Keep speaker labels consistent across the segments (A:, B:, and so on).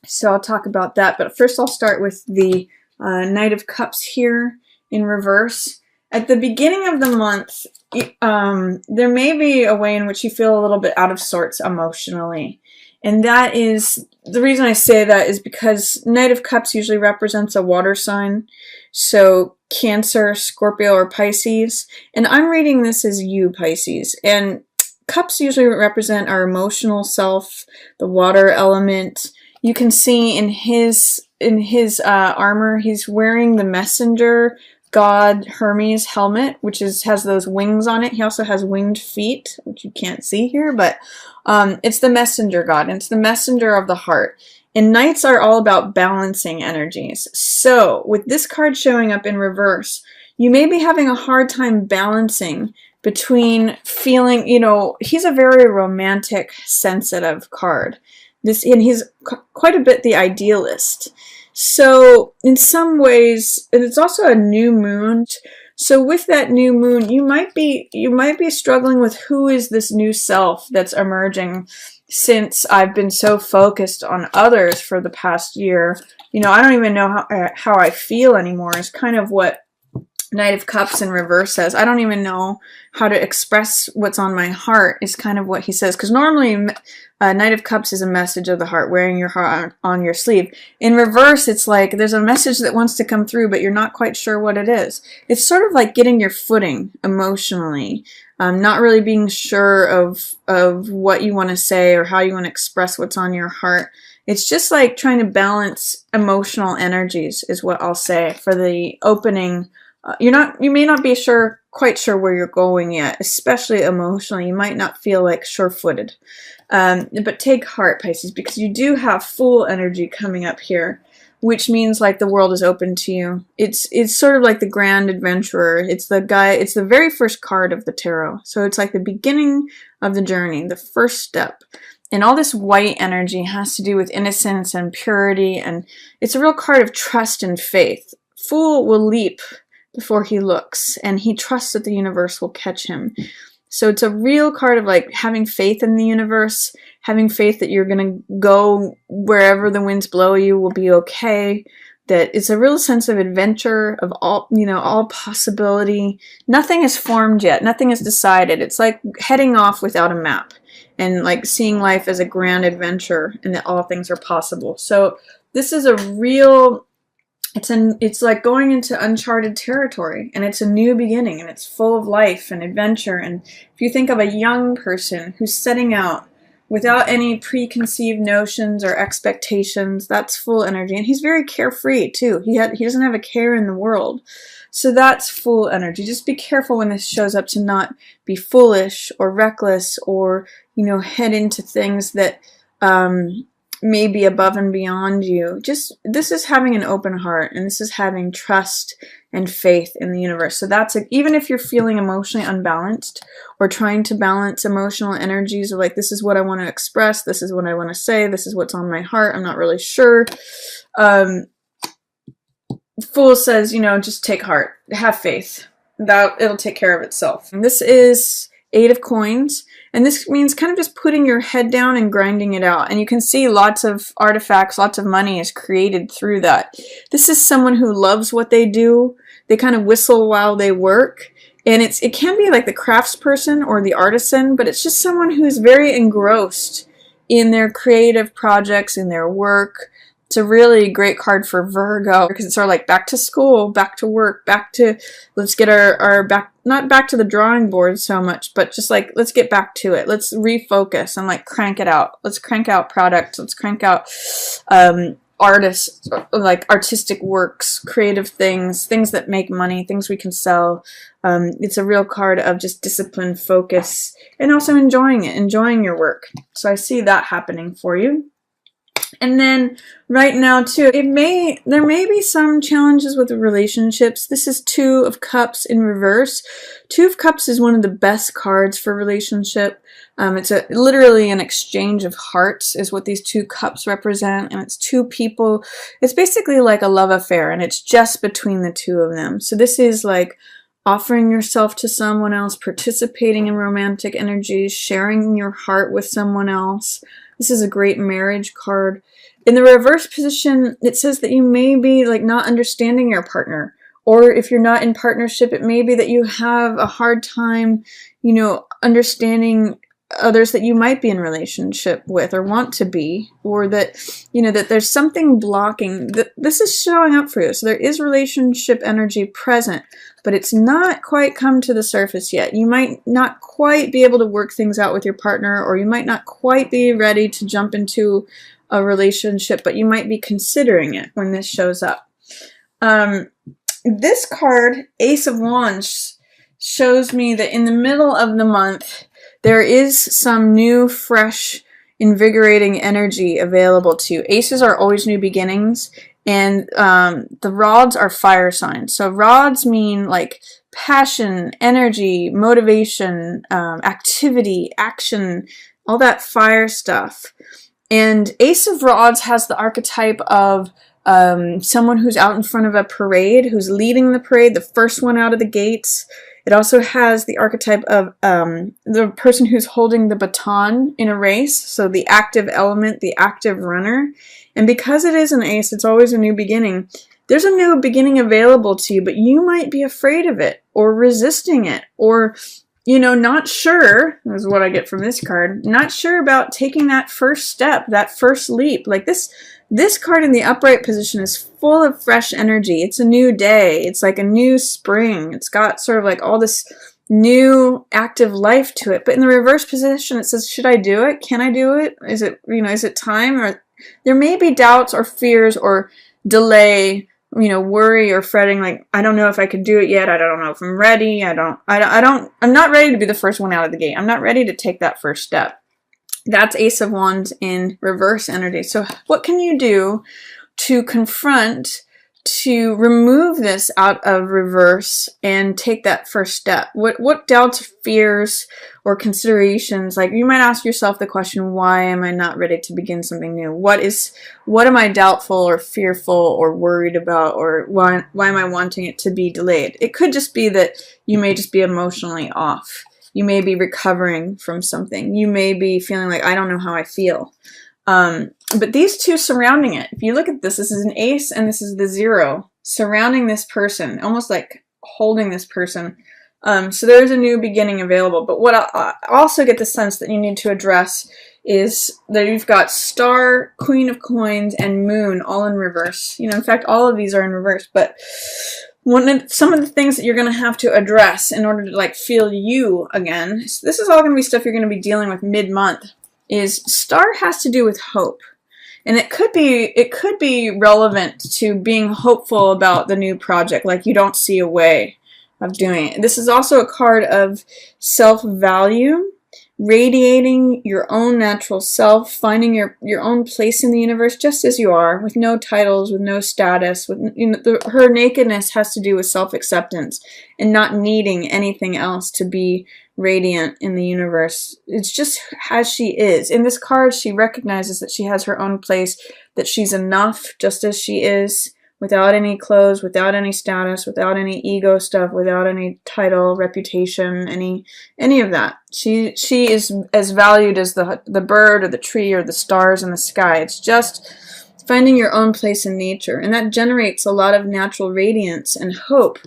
A: So I'll talk about that. But first I'll start with the Knight of Cups here in reverse. At the beginning of the month, there may be a way in which you feel a little bit out of sorts emotionally. And that is, the reason I say that is because Knight of Cups usually represents a water sign. So Cancer, Scorpio, or Pisces. And I'm reading this as you, Pisces. And cups usually represent our emotional self, the water element. You can see in his armor, he's wearing the messenger god Hermes helmet, which has those wings on it. He also has winged feet, which you can't see here, but it's the messenger god, and it's the messenger of the heart. And knights are all about balancing energies. So with this card showing up in reverse, you may be having a hard time balancing between feeling, he's a very romantic, sensitive card. And he's quite a bit the idealist. So in some ways, and it's also a new moon. So with that new moon, you might be struggling with who is this new self that's emerging, since I've been so focused on others for the past year. I don't even know how I feel anymore, is kind of what Knight of Cups in reverse says. I don't even know how to express what's on my heart, is kind of what he says. Because normally Knight of Cups is a message of the heart, wearing your heart on your sleeve. In reverse, it's like there's a message that wants to come through, but you're not quite sure what it is. It's sort of like getting your footing emotionally, not really being sure of what you want to say or how you want to express what's on your heart. It's just like trying to balance emotional energies, is what I'll say for the opening. You may not be quite sure where you're going yet, especially emotionally. You might not feel like sure-footed. But take heart, Pisces, because you do have full energy coming up here, which means like the world is open to you. It's sort of like the grand adventurer. It's the very first card of the tarot. So it's like the beginning of the journey, the first step. And all this white energy has to do with innocence and purity, and it's a real card of trust and faith. Fool will leap before he looks, and he trusts that the universe will catch him. So it's a real card of like having faith in the universe, having faith that you're going to go wherever the winds blow you will be okay, that it's a real sense of adventure, of all possibility. Nothing is formed yet, nothing is decided. It's like heading off without a map and like seeing life as a grand adventure and that all things are possible. So this is a real, it's like going into uncharted territory, and it's a new beginning, and it's full of life and adventure. And if you think of a young person who's setting out without any preconceived notions or expectations, that's full energy. And he's very carefree too. He doesn't have a care in the world. So that's full energy. Just be careful when this shows up to not be foolish or reckless or, head into things that may be above and beyond you. This is having an open heart, and this is having trust and faith in the universe. So that's even if you're feeling emotionally unbalanced or trying to balance emotional energies, or like, this is what I want to express, this is what I want to say, this is what's on my heart, I'm not really sure. Fool says, just take heart, have faith, that it'll take care of itself. And this is 8 of Coins, and this means kind of just putting your head down and grinding it out. And you can see lots of artifacts, lots of money is created through that. This is someone who loves what they do. They kind of whistle while they work. And it can be like the craftsperson or the artisan, but it's just someone who's very engrossed in their creative projects, in their work. It's a really great card for Virgo, because it's sort of like back to school, back to work, let's get our back, not back to the drawing board so much, but just like, let's get back to it. Let's refocus and like crank it out. Let's crank out products. Let's crank out artists, like artistic works, creative things that make money, things we can sell. It's a real card of just discipline, focus, and also enjoying your work. So I see that happening for you. And then right now too, there may be some challenges with the relationships. This is 2 of Cups in reverse. 2 of Cups is one of the best cards for relationship. It's literally an exchange of hearts is what these 2 cups represent, and it's 2 people. It's basically like a love affair, and it's just between the 2 of them. So this is like offering yourself to someone else, participating in romantic energies, sharing your heart with someone else. This is a great marriage card. In the reverse position, it says that you may be like not understanding your partner. Or if you're not in partnership, it may be that you have a hard time, you know, understanding others that you might be in relationship with or want to be, or that, you know, that there's something blocking. This is showing up for you. So there is relationship energy present, but it's not quite come to the surface yet. You might not quite be able to work things out with your partner, or you might not quite be ready to jump into a relationship, but you might be considering it when this shows up. This card, Ace of Wands, shows me that in the middle of the month, there is some new, fresh, invigorating energy available to you. Aces are always new beginnings, and the rods are fire signs. So rods mean like passion, energy, motivation, activity, action, all that fire stuff. And Ace of Rods has the archetype of someone who's out in front of a parade, who's leading the parade, the first one out of the gates. It also has the archetype of the person who's holding the baton in a race, so the active element, the active runner. And because it is an ace, it's always a new beginning. There's a new beginning available to you, but you might be afraid of it, or resisting it, or, you know, not sure, is what I get from this card, not sure about taking that first step, that first leap. Like this card in the upright position is full of fresh energy. It's a new day. It's like a new spring. It's got sort of like all this new active life to it. But in the reverse position, it says, should I do it? Can I do it? Is it, you know, is it time? Or there may be doubts or fears or delay, you know, worry or fretting, like, I don't know if I could do it yet. I don't know if I'm ready. I'm not ready to be the first one out of the gate. I'm not ready to take that first step. That's Ace of Wands in reverse energy. So what can you do to confront, to remove this out of reverse and take that first step? What doubts, fears, or considerations? Like, you might ask yourself the question, why am I not ready to begin something new? What am I doubtful or fearful or worried about, or why am I wanting it to be delayed? It could just be that you may just be emotionally off. You may be recovering from something. You may be feeling like, I don't know how I feel. But these two surrounding it, if you look at this, this is an ace and this is the 0 surrounding this person, almost like holding this person. So there's a new beginning available. But what I also get the sense that you need to address is that you've got Star, Queen of Coins, and Moon all in reverse. You know, in fact, all of these are in reverse. But some of the things that you're going to have to address in order to like feel you again, so this is all going to be stuff you're going to be dealing with mid-month, is Star has to do with hope. And it could be relevant to being hopeful about the new project, like you don't see a way of doing it. This is also a card of self-value, radiating your own natural self, finding your own place in the universe just as you are, with no titles, with no status. With, you know, her nakedness has to do with self-acceptance and not needing anything else to be radiant in the universe. It's just as she is. In this card, she recognizes that she has her own place, that she's enough just as she is, without any clothes, without any status, without any ego stuff, without any title, reputation, any of that. She is as valued as the bird or the tree or the stars in the sky. It's just finding your own place in nature, and that generates a lot of natural radiance and hope.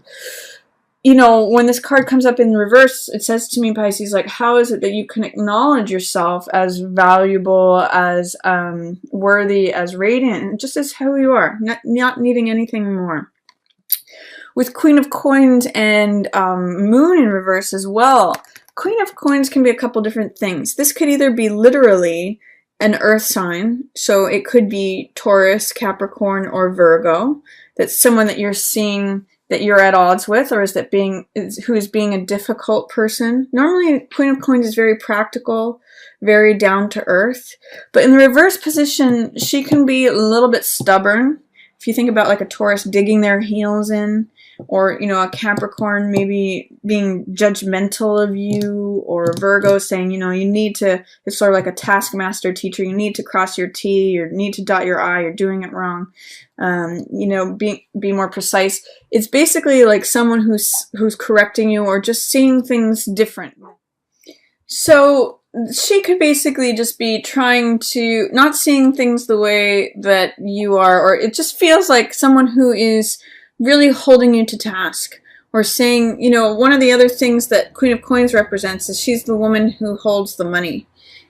A: You know, when this card comes up in reverse, it says to me, Pisces, like, how is it that you can acknowledge yourself as valuable, as worthy, as radiant, just as who you are, not needing anything more? With Queen of Coins and Moon in reverse as well, Queen of Coins can be a couple different things. This could either be literally an earth sign, so it could be Taurus, Capricorn, or Virgo. That's someone that you're seeing that you're at odds with, or who is being a difficult person. Normally, Queen of Coins is very practical, very down to earth. But in the reverse position, she can be a little bit stubborn. If you think about like a Taurus digging their heels in, or, you know, a Capricorn maybe being judgmental of you, or Virgo saying, you know, you need to, it's sort of like a taskmaster teacher, you need to cross your T, you need to dot your I, you're doing it wrong. You know, be more precise. It's basically like someone who's correcting you or just seeing things different. So she could basically just be trying to, not seeing things the way that you are, or it just feels like someone who is really holding you to task, or saying, you know, one of the other things that Queen of Coins represents is she's the woman who holds the money,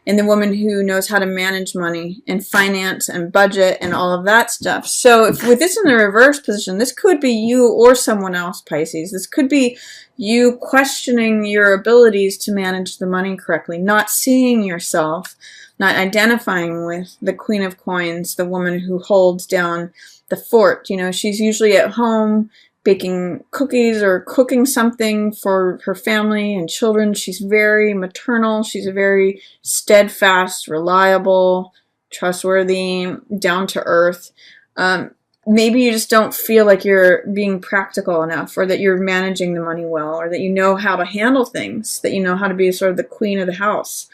A: and the woman who knows how to manage money and finance and budget and all of that stuff. So if with this in the reverse position, this could be you or someone else, Pisces. This could be you questioning your abilities to manage the money correctly, not seeing yourself, not identifying with the Queen of Coins, the woman who holds down the fort. You know, she's usually at home baking cookies or cooking something for her family and children. She's very maternal. She's a very steadfast, reliable, trustworthy, down to earth. Maybe you just don't feel like you're being practical enough, or that you're managing the money well, or that you know how to handle things, that you know how to be sort of the queen of the house.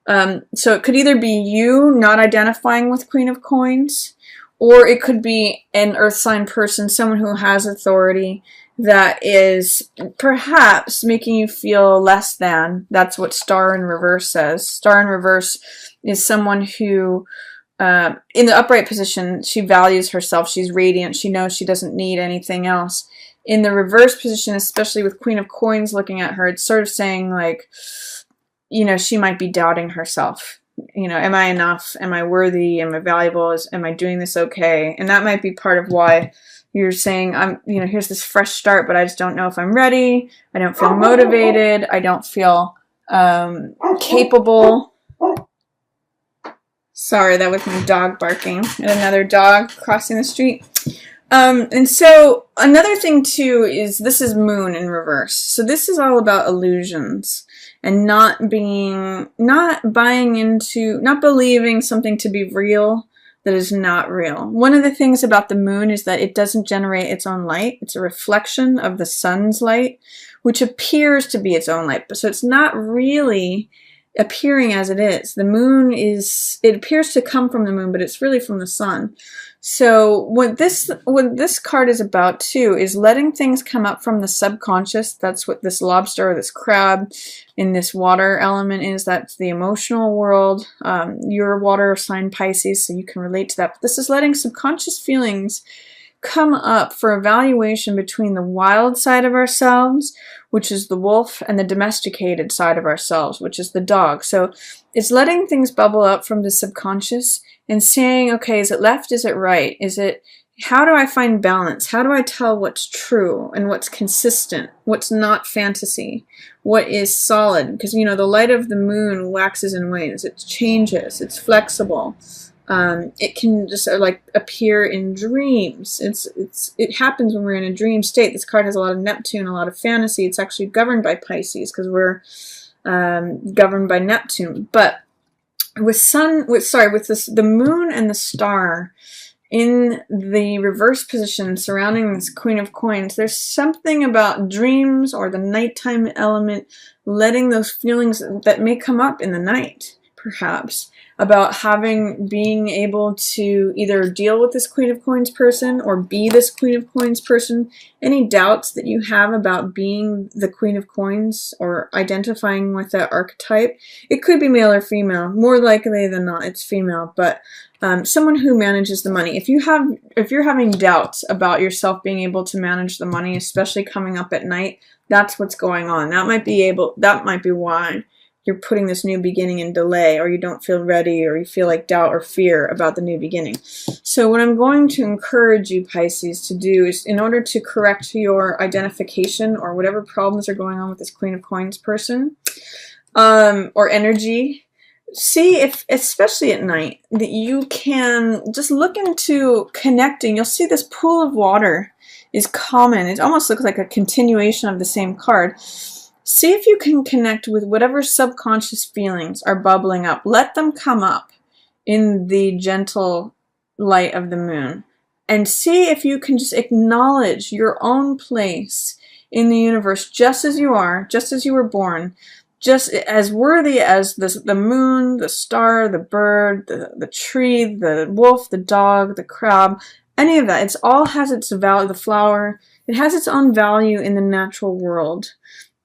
A: So it could either be you not identifying with Queen of Coins, or it could be an earth sign person, someone who has authority, that is perhaps making you feel less than. That's what Star in Reverse says. Star in Reverse is someone who, in the upright position, she values herself. She's radiant. She knows she doesn't need anything else. In the reverse position, especially with Queen of Coins looking at her, it's sort of saying, like, you know, she might be doubting herself. You know, am I enough? Am I worthy? Am I valuable? Am I doing this okay? And that might be part of why you're saying, you know, here's this fresh start, but I just don't know if I'm ready. I don't feel motivated. I don't feel capable. Sorry, that was my dog barking at another dog crossing the street. And so another thing too is this is Moon in reverse. So this is all about illusions and not buying into, not believing something to be real that is not real. One of the things about the moon is that it doesn't generate its own light. It's a reflection of the sun's light, which appears to be its own light. So it's not really appearing as it is. The moon is, it appears to come from the moon, but it's really from the sun. So what this card is about too is letting things come up from the subconscious. That's what this lobster or this crab in this water element is. That's the emotional world. You're a water sign Pisces, so you can relate to that. But this is letting subconscious feelings come up for evaluation between the wild side of ourselves, which is the wolf, and the domesticated side of ourselves, which is the dog. So it's letting things bubble up from the subconscious and saying, okay, is it left? Is it right? Is it, how do I find balance? How do I tell what's true and what's consistent? What's not fantasy? What is solid? Because, you know, the light of the moon waxes and wanes. It changes. It's flexible. It can just like appear in dreams. It happens when we're in a dream state. This card has a lot of Neptune, a lot of fantasy. It's actually governed by Pisces because we're governed by Neptune. But with the moon and the star in the reverse position surrounding this Queen of Coins, there's something about dreams or the nighttime element, letting those feelings that may come up in the night, perhaps, about being able to either deal with this Queen of Coins person or be this Queen of Coins person. Any doubts that you have about being the Queen of Coins or identifying with that archetype, it could be male or female. More likely than not, it's female, but someone who manages the money. If you're having doubts about yourself being able to manage the money, especially coming up at night, that's what's going on. That might be why you're putting this new beginning in delay, or you don't feel ready, or you feel like doubt or fear about the new beginning. So what I'm going to encourage you, Pisces, to do is, in order to correct your identification or whatever problems are going on with this Queen of Coins person, or energy, see if, especially at night, that you can just look into connecting. You'll see this pool of water is common. It almost looks like a continuation of the same card. See if you can connect with whatever subconscious feelings are bubbling up. Let them come up in the gentle light of the moon. And see if you can just acknowledge your own place in the universe just as you are, just as you were born, just as worthy as the moon, the star, the bird, the tree, the wolf, the dog, the crab, any of that. It all has its value, the flower. It has its own value in the natural world.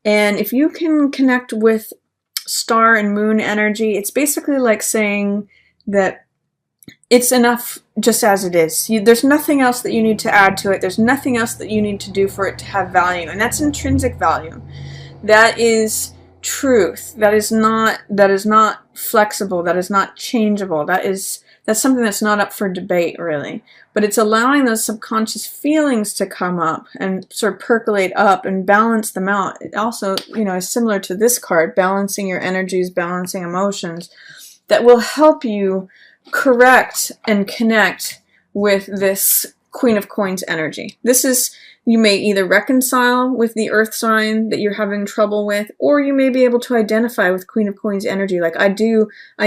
A: And if you can connect with star and moon energy, it's basically like saying that it's enough just as it is. There's nothing else that you need to add to it. There's nothing else that you need to do for it to have value. And that's intrinsic value. That is truth. That is not flexible. That is not changeable. That's something that's not up for debate, really. But it's allowing those subconscious feelings to come up and sort of percolate up and balance them out. It also, is similar to this card, balancing your energies, balancing emotions, that will help you correct and connect with this Queen of Coins energy. This is, you may either reconcile with the earth sign that you're having trouble with, or you may be able to identify with Queen of Coins energy, like I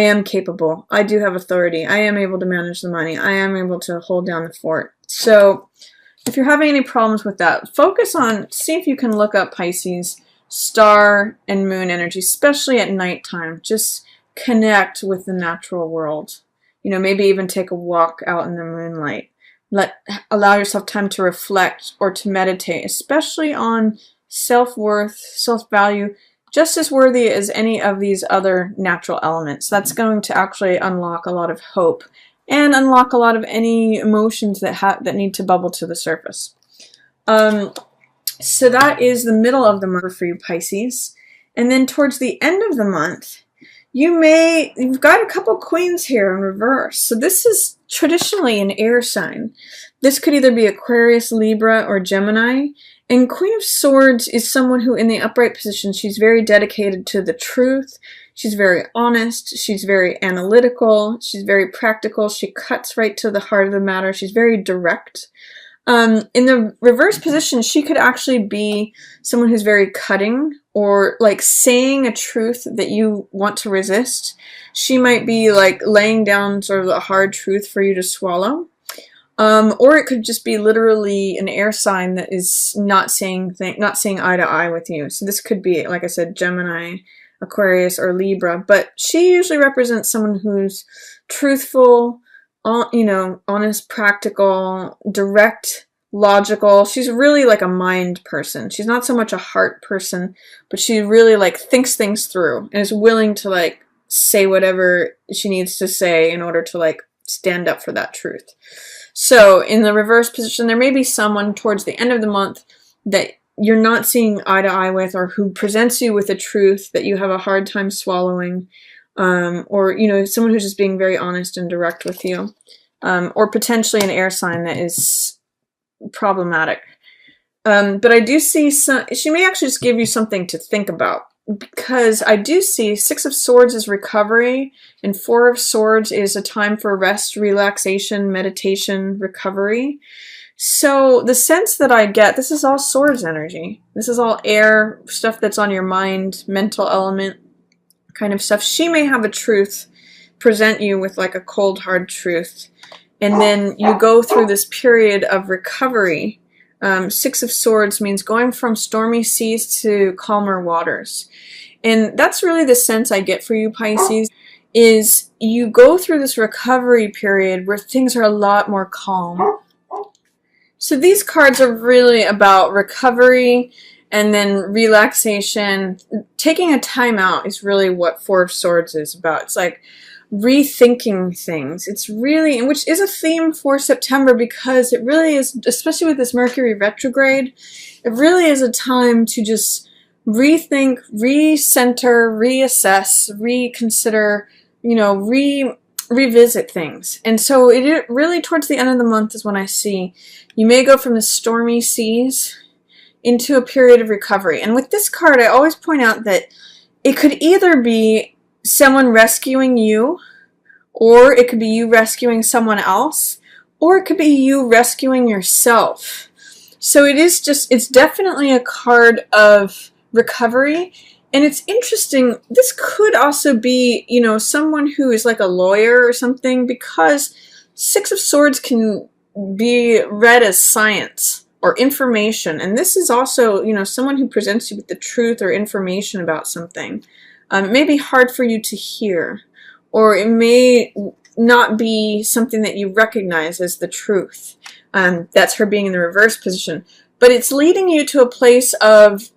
A: am capable, I do have authority, I am able to manage the money, I am able to hold down the fort. So if you're having any problems with that, focus on, see if you can look up Pisces star and moon energy, especially at nighttime. Just connect with the natural world. Maybe even take a walk out in the moonlight. Allow yourself time to reflect or to meditate, especially on self-worth, self-value, just as worthy as any of these other natural elements. That's going to actually unlock a lot of hope and unlock a lot of any emotions that need to bubble to the surface. So that is the middle of the month for you, Pisces. And then towards the end of the month, you've got a couple queens here in reverse. So this is traditionally an air sign. This could either be Aquarius, Libra, or Gemini. And Queen of Swords is someone who, in the upright position, she's very dedicated to the truth. She's very honest. She's very analytical. She's very practical. She cuts right to the heart of the matter. She's very direct. In the reverse position, she could actually be someone who's very cutting, or like saying a truth that you want to resist. She might be like laying down sort of a hard truth for you to swallow. Or it could just be literally an air sign that is not saying eye to eye with you. So this could be, like I said, Gemini, Aquarius, or Libra. But she usually represents someone who's truthful, honest, practical, direct, logical. She's really like a mind person. She's not so much a heart person, but she really like thinks things through and is willing to like say whatever she needs to say in order to like stand up for that truth. So in the reverse position, there may be someone towards the end of the month that you're not seeing eye to eye with, or who presents you with a truth that you have a hard time swallowing. Or, someone who's just being very honest and direct with you, or potentially an air sign that is problematic. But I do see she may actually just give you something to think about, because I do see Six of Swords is recovery, and Four of Swords is a time for rest, relaxation, meditation, recovery. So the sense that I get, this is all swords energy. This is all air, stuff that's on your mind, mental element kind of stuff. She may have a truth, present you with like a cold, hard truth, and then you go through this period of recovery. Six of Swords means going from stormy seas to calmer waters. And that's really the sense I get for you, Pisces, is you go through this recovery period where things are a lot more calm. So these cards are really about recovery and then relaxation. Taking a time out is really what Four of Swords is about. It's like rethinking things. It's really, which is a theme for September, because it really is, especially with this Mercury retrograde, it really is a time to just rethink, recenter, reassess, reconsider, revisit things. And so it really, towards the end of the month is when I see you may go from the stormy seas into a period of recovery. And with this card, I always point out that it could either be someone rescuing you, or it could be you rescuing someone else, or it could be you rescuing yourself. So it's definitely a card of recovery. And it's interesting, this could also be, someone who is like a lawyer or something, because Six of Swords can be read as science or information. And this is also, someone who presents you with the truth or information about something. It may be hard for you to hear, or it may not be something that you recognize as the truth. That's her being in the reverse position. But it's leading you to a place of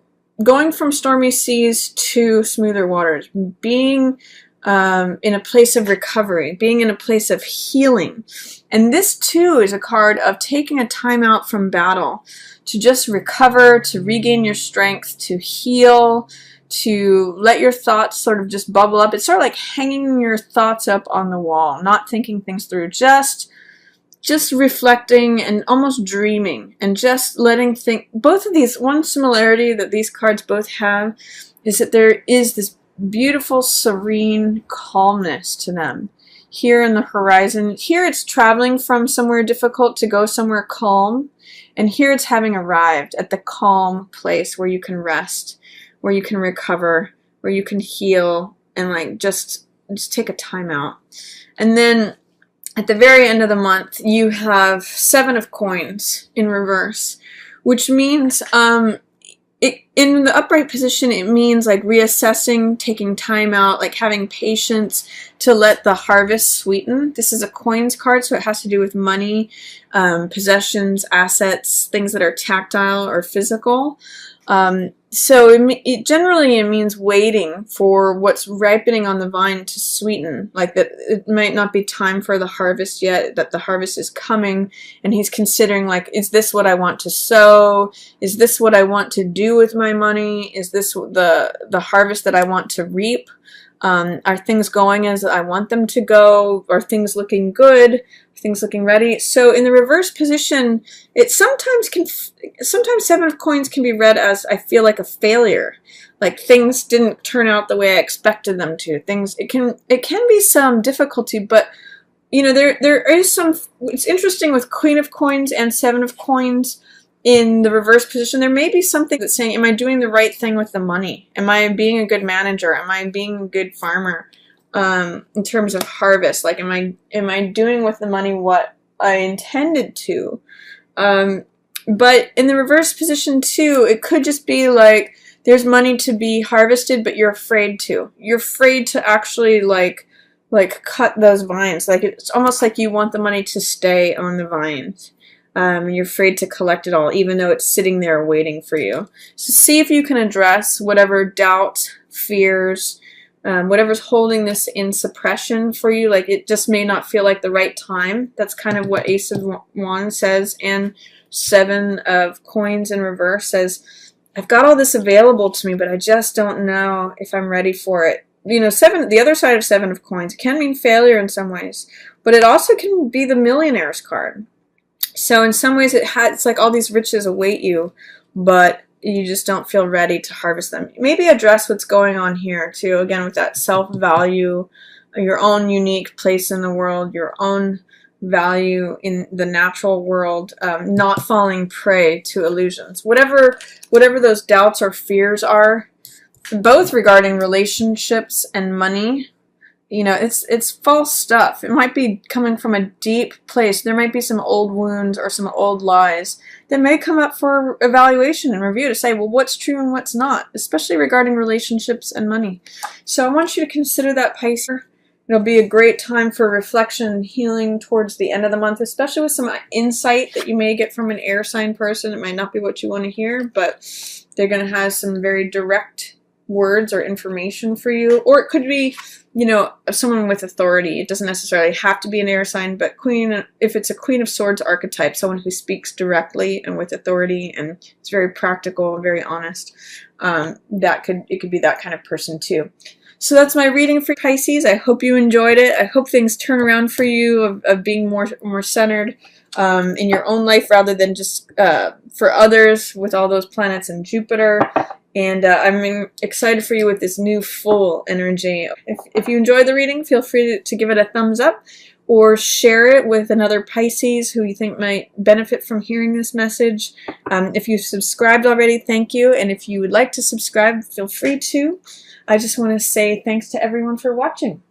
A: going from stormy seas to smoother waters, being in a place of recovery, being in a place of healing. And this too is a card of taking a time out from battle to just recover, to regain your strength, to heal, to let your thoughts sort of just bubble up. It's sort of like hanging your thoughts up on the wall, not thinking things through, just reflecting and almost dreaming, and just letting think. Both of these, one similarity that these cards both have is that there is this beautiful, serene calmness to them. Here in the horizon, here it's traveling from somewhere difficult to go somewhere calm, and here it's having arrived at the calm place where you can rest, where you can recover, where you can heal, and like just take a time out. And then at the very end of the month, you have 7 of Coins in reverse, which means in the upright position, it means like reassessing, taking time out, like having patience to let the harvest sweeten. This is a Coins card, so it has to do with money, possessions, assets, things that are tactile or physical. So it generally means waiting for what's ripening on the vine to sweeten, like that it might not be time for the harvest yet, that the harvest is coming, and he's considering like, is this what I want to sow? Is this what I want to do with my money? Is this the harvest that I want to reap? Are things going as I want them to go? Are things looking good? Are things looking ready? So in the reverse position, it sometimes 7 of Coins can be read as, I feel like, a failure. Like things didn't turn out the way I expected them to. It can be some difficulty, but you know, there is some. It's interesting with Queen of Coins and 7 of Coins. In the reverse position, there may be something that's saying, am I doing the right thing with the money? Am I being a good manager? Am I being a good farmer in terms of harvest? Like, am I doing with the money what I intended to? But in the reverse position too, it could just be like there's money to be harvested, but you're afraid to. You're afraid to actually like cut those vines. Like it's almost like you want the money to stay on the vines. You're afraid to collect it all, even though it's sitting there waiting for you. So see if you can address whatever doubts, fears, whatever's holding this in suppression for you. Like it just may not feel like the right time. That's kind of what Ace of Wands says. And 7 of Coins in reverse says, I've got all this available to me, but I just don't know if I'm ready for it. You know, the other side of 7 of Coins can mean failure in some ways, but it also can be the Millionaire's card. So in some ways it's like all these riches await you, but you just don't feel ready to harvest them. Maybe address what's going on here too, again with that self-value, your own unique place in the world, your own value in the natural world, not falling prey to illusions. Whatever those doubts or fears are, both regarding relationships and money, you know, it's false stuff. It might be coming from a deep place. There might be some old wounds or some old lies that may come up for evaluation and review to say, well, what's true and what's not, especially regarding relationships and money. So I want you to consider that, Pisces. It'll be a great time for reflection and healing towards the end of the month, especially with some insight that you may get from an air sign person. It might not be what you want to hear, but they're going to have some very direct words or information for you. Or it could be, you know, someone with authority. It doesn't necessarily have to be an air sign, but if it's a Queen of Swords archetype, someone who speaks directly and with authority and is very practical and very honest, it could be that kind of person too. So that's my reading for Pisces. I hope you enjoyed it. I hope things turn around for you of being more centered in your own life rather than just for others with all those planets and Jupiter. And I'm excited for you with this new full energy. If you enjoyed the reading, feel free to give it a thumbs up or share it with another Pisces who you think might benefit from hearing this message. If you've subscribed already, thank you. And if you would like to subscribe, feel free to. I just want to say thanks to everyone for watching.